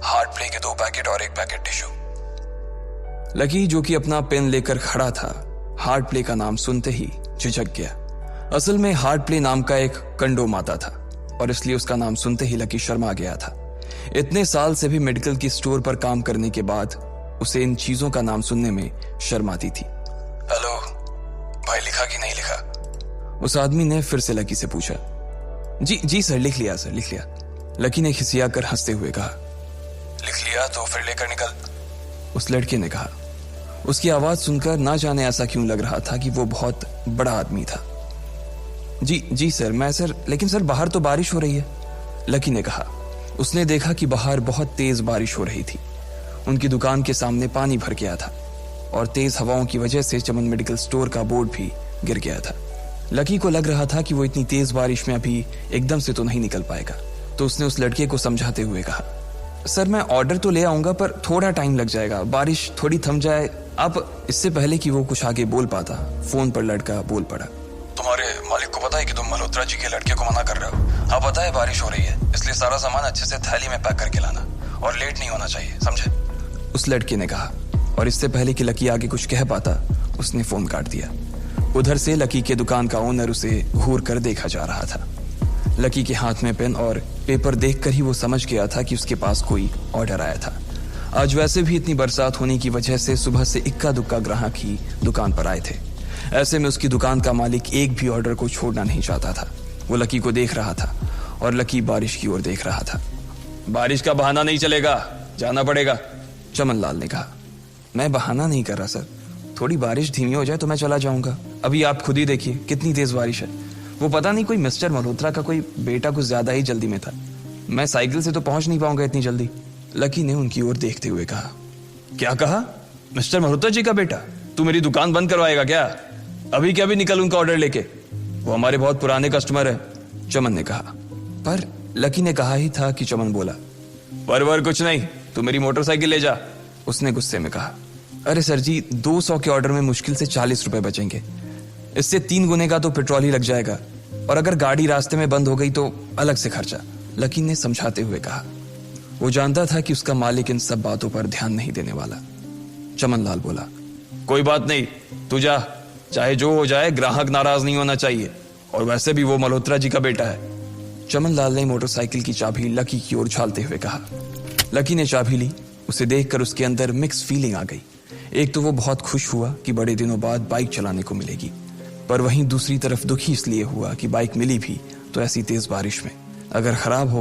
Heart play के 2 packet और 1 packet tissue. Lucky जो कि अपना पेन लेकर खड़ा था, हार्ट प्ले का नाम सुनते ही झिझक गया। असल में हार्ट प्ले नाम का एक कंडोम आता था और इसलिए उसका नाम सुनते ही लकी शर्मा गया था। इतने साल से भी मेडिकल की स्टोर पर काम करने के बाद उसे इन चीजों का नाम सुनने में शर्म आती थी। हेलो भाई, लिखा कि नहीं लिखा? उस आदमी ने फिर से लकी से पूछा। जी सर, लिख लिया सर, लिख लिया। लकी ने खिसिया कर हंसते हुए कहा। लिख लिया तो फिर लेकर निकल, उस लड़के ने कहा। उसकी आवाज सुनकर ना जाने ऐसा क्यों लग रहा था कि वो बहुत बड़ा आदमी था। जी सर, मैं सर, लेकिन सर बाहर तो बारिश हो रही है, लकी ने कहा। उसने देखा कि बाहर बहुत तेज बारिश हो रही थी। उनकी दुकान के सामने पानी भर गया था और तेज हवाओं की वजह से चमन मेडिकल स्टोर का बोर्ड भी गिर गया था। लकी को लग रहा था कि वो इतनी तेज बारिश में अभी एकदम से तो नहीं निकल पाएगा, तो उसने उस लड़के को समझाते हुए कहा, सर मैं ऑर्डर तो ले आऊंगा पर थोड़ा टाइम लग जाएगा, बारिश थोड़ी थम जाए आप। इससे पहले कि वो कुछ आगे बोल पाता, फोन पर लड़का बोल पड़ा। तुम्हारे मालिक को पता है कि तुम मल्होत्रा जी के लड़के को मना कर रहे हो? हाँ पता है, बारिश हो रही है, इसलिए सारा सामान अच्छे से थैली में पैक करके लाना और लेट नहीं होना चाहिए, समझे? उस लड़के ने कहा और इससे पहले कि लकी आगे कुछ कह पाता, उसने फोन काट दिया। उधर से लकी के दुकान का ओनर उसे घूर कर देखा जा रहा था। लकी के हाथ में पेन और पेपर देखकर ही वो समझ गया था कि उसके पास कोई ऑर्डर आया था। आज वैसे भी इतनी बरसात होने की वजह से सुबह से इक्का दुक्का ग्राहक ही दुकान पर आए थे। ऐसे में उसकी दुकान का मालिक एक भी ऑर्डर को छोड़ना नहीं चाहता था। वो लकी को देख रहा था और लकी बारिश की ओर देख रहा था। बारिश का बहाना नहीं चलेगा, जाना पड़ेगा, चमन लाल ने कहा। मैं बहाना नहीं कर रहा सर, थोड़ी बारिश धीमी हो जाए तो मैं चला जाऊंगा। अभी आप खुद ही देखिए कितनी तेज बारिश है। वो पता नहीं कोई मिस्टर मल्होत्रा का कोई बेटा कुछ ज्यादा ही जल्दी में था, मैं साइकिल से तो पहुंच नहीं पाऊंगा इतनी जल्दी। लकी ने उनकी ओर देखते हुए कहा। क्या कहा? मिस्टर मल्होत्रा जी का बेटा? तू मेरी दुकान बंद करवाएगा क्या? अभी क्या भी निकल उनका ऑर्डर लेके, वो हमारे बहुत पुराने कस्टमर है, चमन ने कहा। पर लकी ने कहा ही था कि चमन बोला। पर कुछ नहीं, तू मेरी मोटरसाइकिल ले जा, उसने गुस्से में कहा। अरे सर जी, 200 के ऑर्डर में मुश्किल से 40 रुपए बचेंगे, इससे 3 गुने का तो पेट्रोल ही लग जाएगा, और अगर गाड़ी रास्ते में बंद हो गई तो अलग से खर्चा, लकी ने समझाते हुए कहा। वो जानता था कि उसका मालिक इन सब बातों पर ध्यान नहीं देने वाला। चमन लाल बोला, कोई बात नहीं, तू जा, चाहे जो हो जाए ग्राहक नाराज नहीं होना चाहिए, और वैसे भी वो मल्होत्रा जी का बेटा है। चमन लाल ने मोटरसाइकिल की चाबी लकी की ओर उछालते हुए कहा। लकी ने चाबी ली। उसे देखकर उसके अंदर मिक्स फीलिंग आ गई। एक तो वो बहुत खुश हुआ कि बड़े दिनों बाद बाइक चलाने को मिलेगी, पर वहीं दूसरी तरफ दुखी इसलिए हुआ कि बाइक मिली भी तो ऐसी तेज बारिश में, अगर खराब हो